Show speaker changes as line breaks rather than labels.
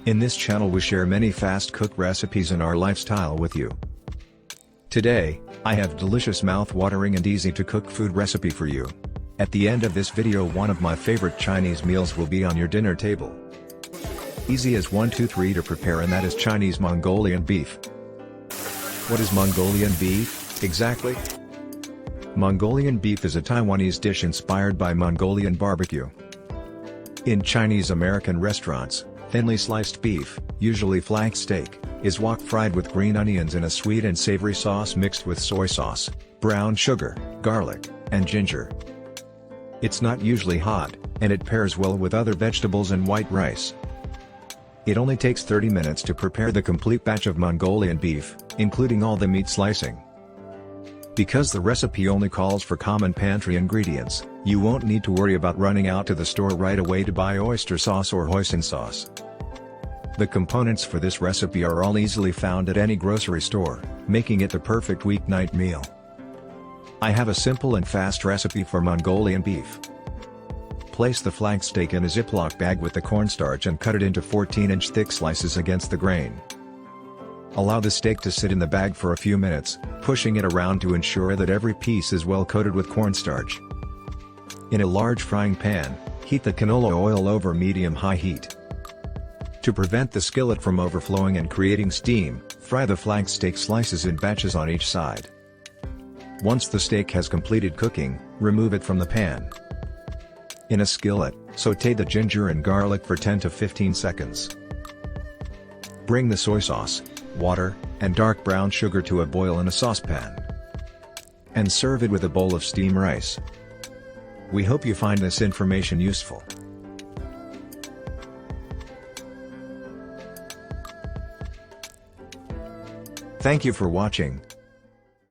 In this channel we share many fast cook recipes and our lifestyle with you. Today, I have delicious mouth-watering and easy to cook food recipe for you. At the end of this video one of my favorite Chinese meals will be on your dinner table. Easy as 1 2 3 to prepare, and that is Chinese Mongolian beef. What is Mongolian beef, exactly? Mongolian beef is a Taiwanese dish inspired by Mongolian barbecue. In Chinese American restaurants, thinly sliced beef, usually flank steak, is wok-fried with green onions in a sweet and savory sauce mixed with soy sauce, brown sugar, garlic, and ginger. It's not usually hot, and it pairs well with other vegetables and white rice. It only takes 30 minutes to prepare the complete batch of Mongolian beef, including all the meat slicing. Because the recipe only calls for common pantry ingredients, you won't need to worry about running out to the store right away to buy oyster sauce or hoisin sauce. The components for this recipe are all easily found at any grocery store, making it the perfect weeknight meal. I have a simple and fast recipe for Mongolian beef. Place the flank steak in a Ziploc bag with the cornstarch and cut it into 14-inch thick slices against the grain. Allow the steak to sit in the bag for a few minutes, pushing it around to ensure that every piece is well coated with cornstarch. In a large frying pan, heat the canola oil over medium-high heat. To prevent the skillet from overflowing and creating steam, fry the flank steak slices in batches on each side. Once the steak has completed cooking, remove it from the pan. In a skillet, sauté the ginger and garlic for 10 to 15 seconds. Bring the soy sauce, water, and dark brown sugar to a boil in a saucepan. And serve it with a bowl of steamed rice. We hope you find this information useful. Thank you for watching.